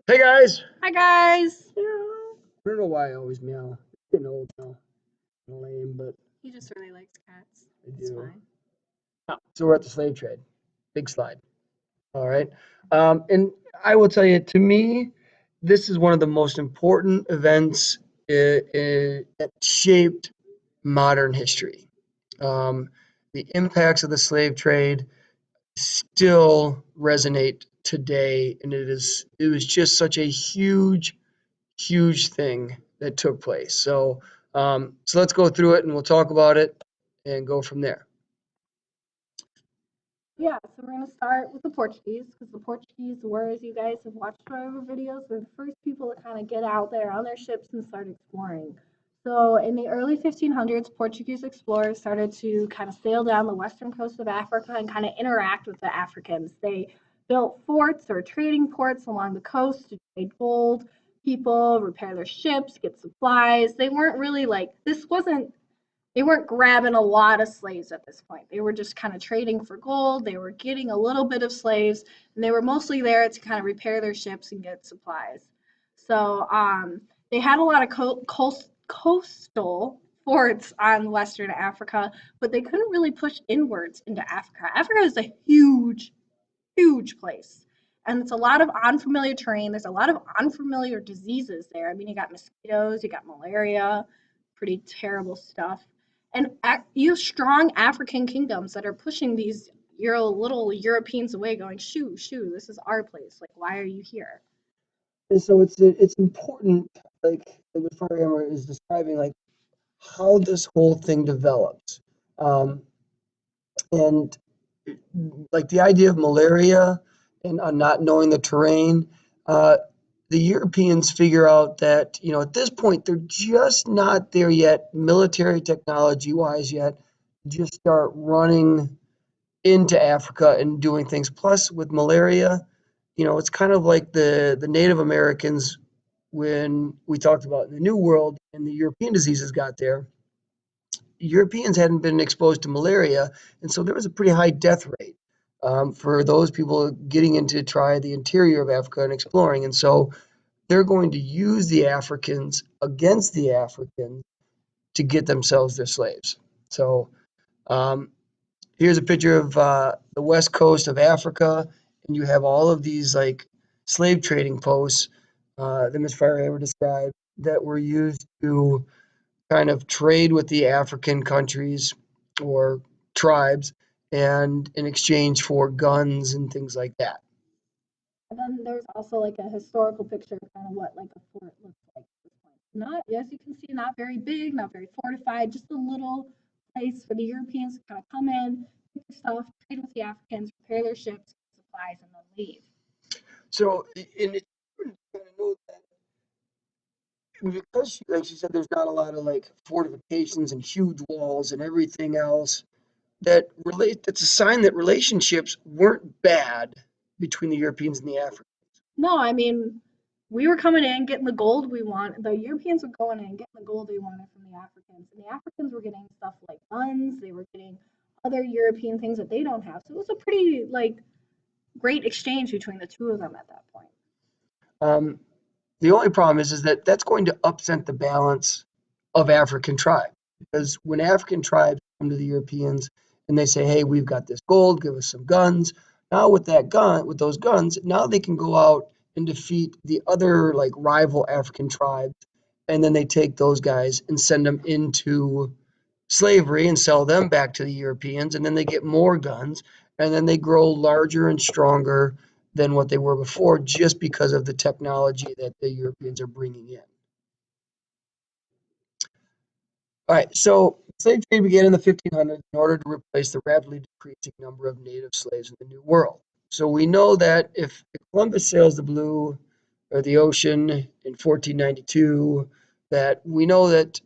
Hey guys! Hi guys. I don't know why I always meow. It's getting old now. Lame, but He just really likes cats. I It's do. fine. So we're at the slave trade. Big slide. All right. And I will tell you, to me, this is one of the most important events that shaped modern history. Um, the impacts of the slave trade still resonate today, and it was just such a huge thing that took place. So let's go through it and we'll talk about it and go from there. Yeah, so we're gonna start with the Portuguese because the Portuguese were, as you guys have watched our videos, were the first people to kind of get out there on their ships and start exploring. So in the early 1500s, Portuguese explorers started to kind of sail down the western coast of Africa and kind of interact with the Africans. They built forts or trading ports along the coast to trade gold, people, repair their ships, get supplies. They weren't really like this wasn't they weren't grabbing a lot of slaves at this point. They were just kind of trading for gold. They were getting a little bit of slaves, and they were mostly there to kind of repair their ships and get supplies. So they had a lot of coastal forts on Western Africa, but they couldn't really push inwards into Africa. Africa is a huge place. And it's a lot of unfamiliar terrain. There's a lot of unfamiliar diseases there. I mean, you got mosquitoes, you got malaria, pretty terrible stuff. And you have strong African kingdoms that are pushing these little Europeans away, going, shoo, shoo, this is our place. Like, why are you here? And so it's important, like what Firehammer is describing, like how this whole thing develops, um, and like the idea of malaria and not knowing the terrain. Uh, the Europeans figure out that at this point they're just not there yet, military technology wise yet. Just start running into Africa and doing things. Plus, with malaria, it's kind of like the Native Americans when we talked about the New World and the European diseases got there. Europeans hadn't been exposed to malaria, and so there was a pretty high death rate for those people getting into try the interior of Africa and exploring. And so they're going to use the Africans against the Africans to get themselves their slaves. So um, here's a picture of the west coast of Africa, and you have all of these like slave trading posts that Ms. Firehammer described that were used to kind of trade with the African countries or tribes and in exchange for guns and things like that. And then there's also like a historical picture of kind of what like a fort looks like at this point. Not, as you can see, not very big, not very fortified, just a little place for the Europeans to kind of come in, get their stuff, trade with the Africans, repair their ships, get supplies, and then leave. So, and it's important to kind of know that because, like she said, there's not a lot of like fortifications and huge walls and everything else. That's a sign that relationships weren't bad between the Europeans and the Africans. No, I mean, we were coming in, getting the gold we want. The Europeans were going in, getting the gold they wanted from the Africans. And the Africans were getting stuff like guns, they were getting other European things that they don't have. So it was a pretty like great exchange between the two of them at that point. Um, the only problem is that that's going to upset the balance of African tribes because when African tribes come to the Europeans and they say, "Hey, we've got this gold, give us some guns." Now with those guns, now they can go out and defeat the other like rival African tribes, and then they take those guys and send them into slavery and sell them back to the Europeans, and then they get more guns, and then they grow larger and stronger than what they were before just because of the technology that the Europeans are bringing in. All right, so slave trade began in the 1500s in order to replace the rapidly decreasing number of native slaves in the New World. So we know that if Columbus sails the blue or the ocean in 1492, that we know that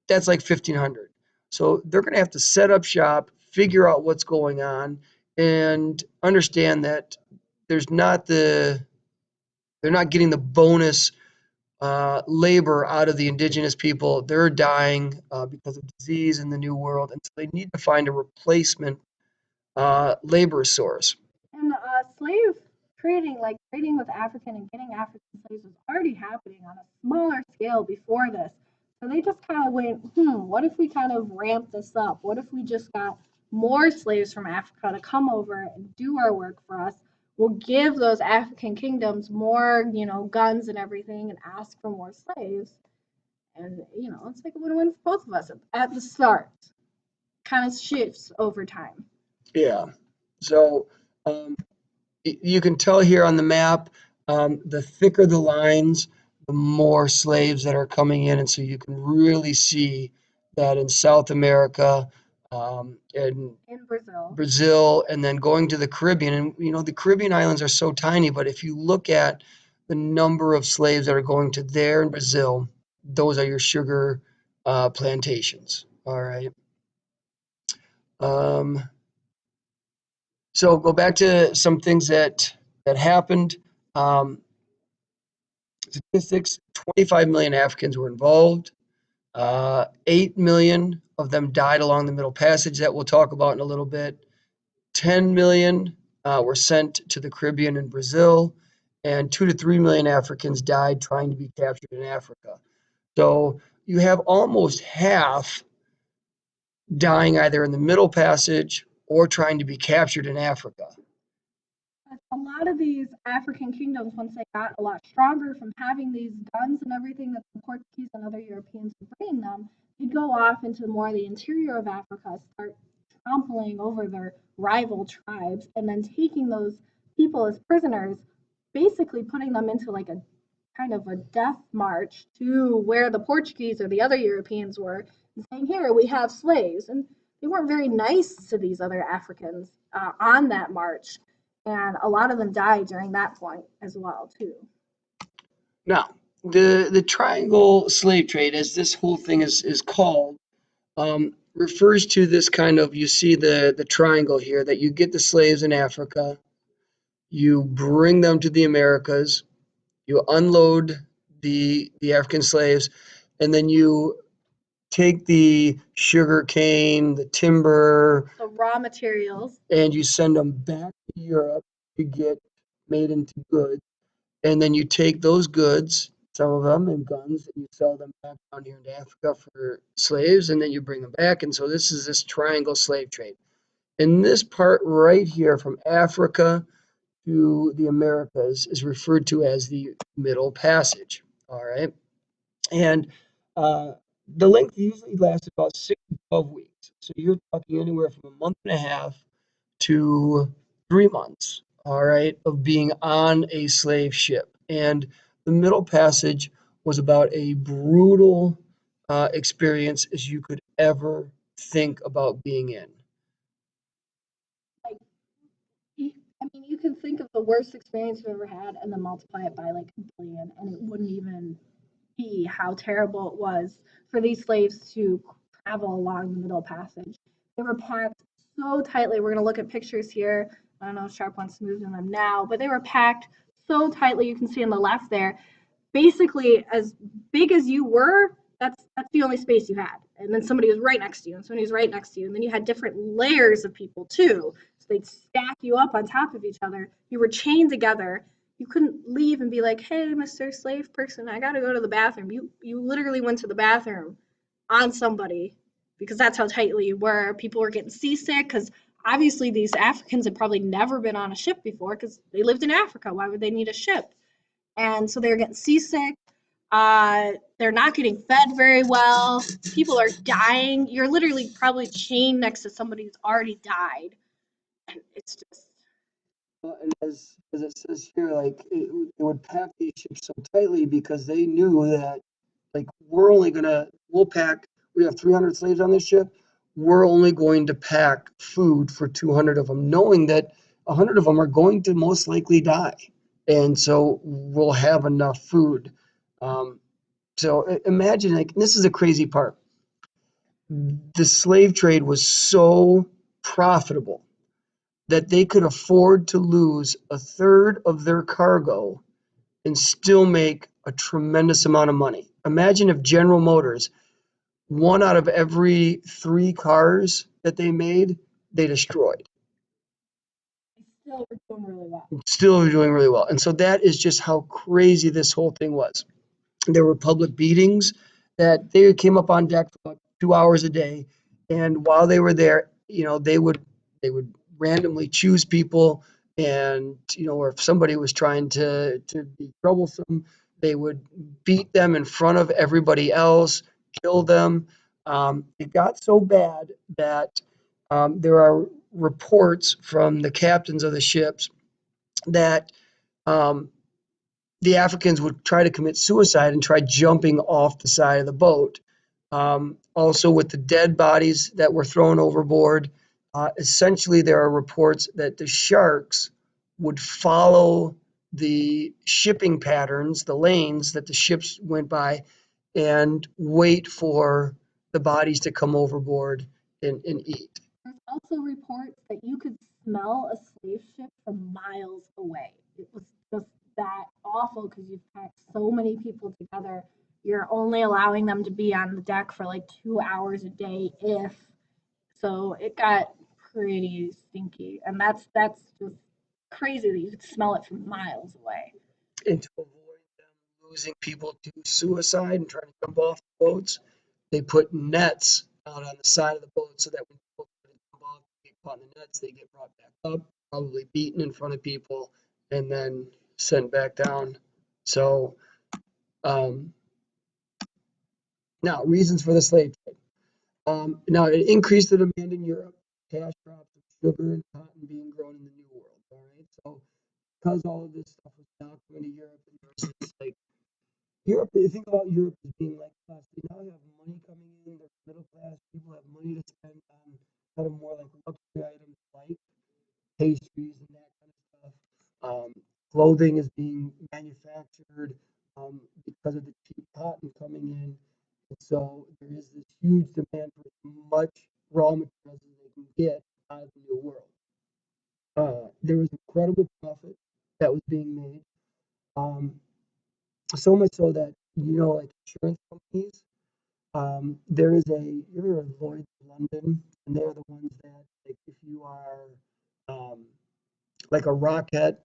that's like 1500. So they're going to have to set up shop, figure out what's going on, and understand that there's not the they're not getting the bonus labor out of the indigenous people. They're dying because of disease in the New World, and so they need to find a replacement labor source. And slave trading with African and getting African slaves was already happening on a smaller scale before this. So they just kind of went, what if we kind of ramp this up? What if we just got more slaves from Africa to come over and do our work for us? We'll give those African kingdoms more, guns and everything and ask for more slaves. And, it's like a win-win for both of us at the start. Kind of shifts over time. Yeah. So you can tell here on the map, the thicker the lines, the more slaves that are coming in. And so you can really see that in South America, and In Brazil. Brazil, and then going to the Caribbean. And, the Caribbean islands are so tiny, but if you look at the number of slaves that are going to there in Brazil, those are your sugar plantations. All right. So go back to some things that happened. Statistics: 25 million Africans were involved. 8 million of them died along the Middle Passage that we'll talk about in a little bit. 10 million were sent to the Caribbean and Brazil, and 2 to 3 million Africans died trying to be captured in Africa. So you have almost half dying either in the Middle Passage or trying to be captured in Africa. A lot of these African kingdoms, once they got a lot stronger from having these guns and everything that the Portuguese and other Europeans were bringing them, they'd go off into more of the interior of Africa, start trampling over their rival tribes, and then taking those people as prisoners, basically putting them into like a kind of a death march to where the Portuguese or the other Europeans were, and saying, "Here, we have slaves." And they weren't very nice to these other Africans on that march. And a lot of them died during that point as well, too. Now, the triangle slave trade, as this whole thing is called, refers to this kind of, you see the triangle here, that you get the slaves in Africa, you bring them to the Americas, you unload the African slaves, and then you take the sugar cane, the timber, The raw materials. and you send them back to Europe to get made into goods. And then you take those goods, some of them and guns, and you sell them back down here into Africa for slaves, and then you bring them back. And so this is this triangle slave trade. And this part right here from Africa to the Americas is referred to as the Middle Passage. All right. And the length usually lasts about 6 to 12 weeks. So you're talking anywhere from a month and a half to 3 months, all right, of being on a slave ship. And the Middle Passage was about a brutal experience as you could ever think about being in. Like, you can think of the worst experience you've ever had and then multiply it by like a billion, and it wouldn't even be how terrible it was for these slaves to travel along the Middle Passage. They were packed so tightly. We're going to look at pictures here. I don't know if Sharpe wants to move them now, but they were packed so tightly. You can see on the left there, basically as big as you were, that's the only space you had. And then somebody was right next to you, and somebody was right next to you. And then you had different layers of people too. So they'd stack you up on top of each other. You were chained together. You couldn't leave and be like, "Hey, Mr. Slave Person, I gotta go to the bathroom." You literally went to the bathroom on somebody because that's how tightly you were. People were getting seasick because obviously these Africans had probably never been on a ship before because they lived in Africa. Why would they need a ship? And so they were getting seasick. They're not getting fed very well. People are dying. You're literally probably chained next to somebody who's already died. And it's just. And as it says here, like it would pack these ships so tightly because they knew that, like, we have 300 slaves on this ship. We're only going to pack food for 200 of them, knowing that 100 of them are going to most likely die. And so we'll have enough food. So imagine, like, this is a crazy part. The slave trade was so profitable that they could afford to lose a third of their cargo and still make a tremendous amount of money. Imagine if General Motors, 1 out of every 3 cars that they made, they destroyed. Still, we're doing really well. Still doing really well. And so that is just how crazy this whole thing was. There were public beatings that they came up on deck for about 2 hours a day, and while they were there, they would randomly choose people, and or if somebody was trying to be troublesome, they would beat them in front of everybody else, kill them. It got so bad that there are reports from the captains of the ships that um, the Africans would try to commit suicide and try jumping off the side of the boat. Also, with the dead bodies that were thrown overboard, essentially there are reports that the sharks would follow the shipping patterns, the lanes that the ships went by, and wait for the bodies to come overboard and eat. There's also reports that you could smell a slave ship from miles away. It was just that awful because you've packed so many people together. You're only allowing them to be on the deck for like 2 hours a day, if so. It got pretty stinky, and that's just crazy that you could smell it from miles away. And to avoid them losing people to suicide and trying to jump off the boats, they put nets out on the side of the boat so that when people try to jump off, get caught in the nets, they get brought back up, probably beaten in front of people, and then sent back down. So um, now, reasons for the slave trade. Now, it increased the demand in Europe, cash crops of sugar and cotton being grown in the New World. All right, so because all of this stuff was now coming to Europe, and there was this like Europe, you think about Europe as being like us. They now have money coming in. They're middle class. People have money to spend on kind of more like luxury items like pastries and that kind of stuff. Clothing is being manufactured because of the cheap cotton coming in. And so there is this huge demand for as much raw materials as they can get out of the New World. There was incredible profit that was being made. Um, so much so that, like insurance companies, there is you ever heard of Lloyd's of London, and they're the ones that, like, if you are um, like a rocket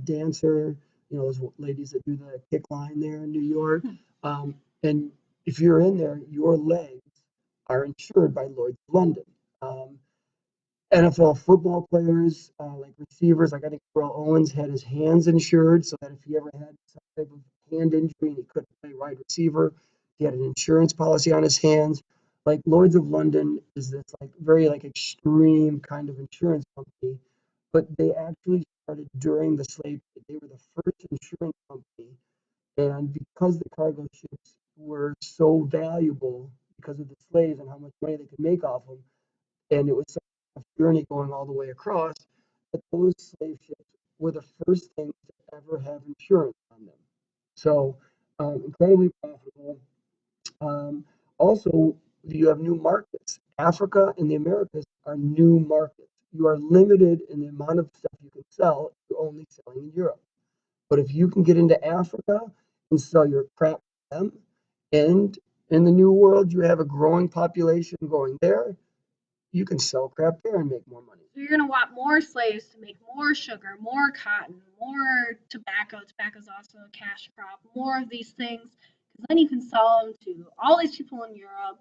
dancer, those ladies that do the kick line there in New York, and if you're in there, your legs are insured by Lloyd's of London. Um, NFL football players, like receivers, like I think Terrell Owens had his hands insured so that if he ever had some type of hand injury and he couldn't play wide receiver, he had an insurance policy on his hands. Like Lloyd's of London is this like very like extreme kind of insurance company, but they actually started during the slave trade. They were the first insurance company, and because the cargo ships were so valuable because of the slaves and how much money they could make off them, and it was such a journey going all the way across, that those slave ships were the first things to ever have insurance on them. So incredibly profitable. Um, Also, you have new markets. Africa and the Americas are new markets. You are limited in the amount of stuff you can sell. You're only selling in Europe. But if you can get into Africa and sell your crap to them, and in the new world, you have a growing population going there, you can sell crap there and make more money. So you're gonna want more slaves to make more sugar, more cotton, more tobacco. Tobacco is also a cash crop. More of these things, because then you can sell them to all these people in Europe,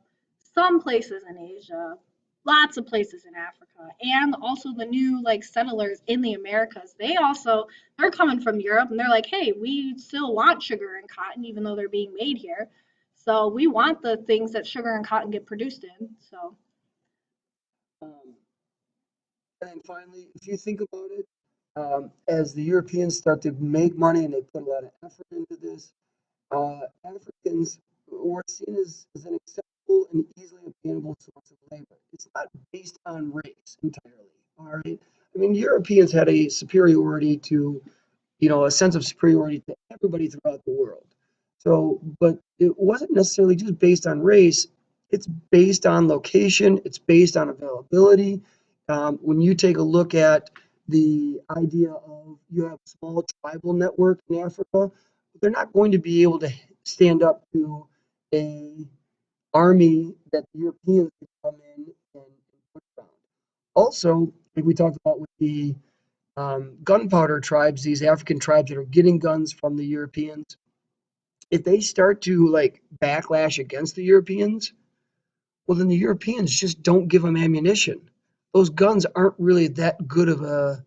some places in Asia, lots of places in Africa, and also the new like settlers in the Americas. They're coming from Europe and they're like, hey, we still want sugar and cotton even though they're being made here. So we want the things that sugar and cotton get produced in. So Um, and finally, if you think about it, as the Europeans start to make money and they put a lot of effort into this, Africans were seen as an acceptable and easily obtainable source of labor. It's not based on race entirely. All right. I mean, Europeans had a superiority to, a sense of superiority to everybody throughout the world. So, but it wasn't necessarily just based on race. It's based on location. It's based on availability. When you take a look at the idea of you have a small tribal network in Africa, they're not going to be able to stand up to a army that the Europeans could come in and push around. Also, like we talked about with the gunpowder tribes, these African tribes that are getting guns from the Europeans, if they start to like backlash against the Europeans, well, then the Europeans just don't give them ammunition. Those guns aren't really that good of a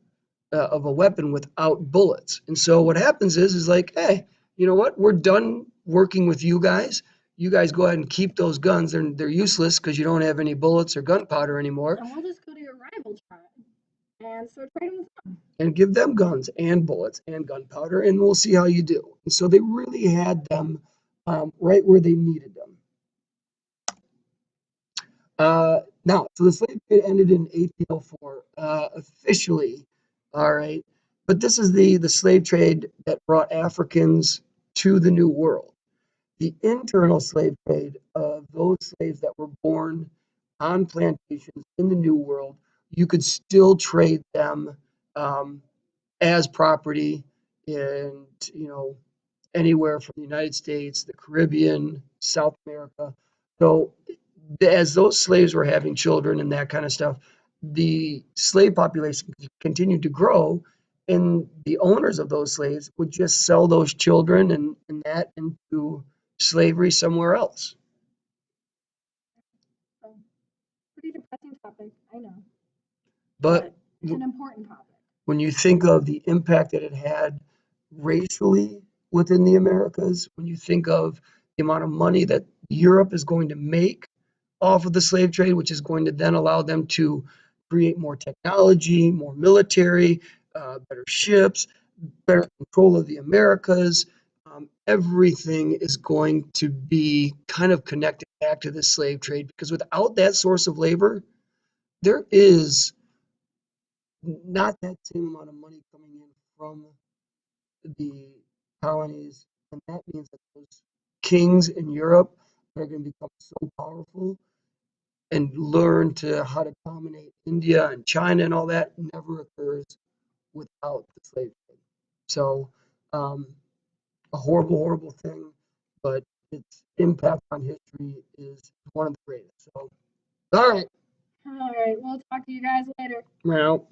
weapon without bullets. And so what happens is like, hey, you know what? We're done working with you guys. You guys go ahead and keep those guns. They're useless because you don't have any bullets or gunpowder anymore. And we'll just go to your rival tribe and start trading with them. And give them guns and bullets and gunpowder, and we'll see how you do. And so they really had them right where they needed them. Now, so the slave trade ended in 1804 officially, all right. But this is the slave trade that brought Africans to the New World. The internal slave trade of those slaves that were born on plantations in the New World, you could still trade them as property in, anywhere from the United States, the Caribbean, South America. So as those slaves were having children and that kind of stuff, the slave population continued to grow, and the owners of those slaves would just sell those children and that into slavery somewhere else. So, pretty depressing topic, I know. But It's an important topic. when you think of the impact that it had racially within the Americas, when you think of the amount of money that Europe is going to make off of the slave trade, which is going to then allow them to create more technology, more military, better ships, better control of the Americas. Everything is going to be kind of connected back to the slave trade, because without that source of labor, there is not that same amount of money coming in from the colonies. And that means that those kings in Europe are going to become so powerful and learn to how to dominate India and China and all that never occurs without the slave trade. So, a horrible, horrible thing, but its impact on history is one of the greatest. So, all right. All right, we'll talk to you guys later. Well.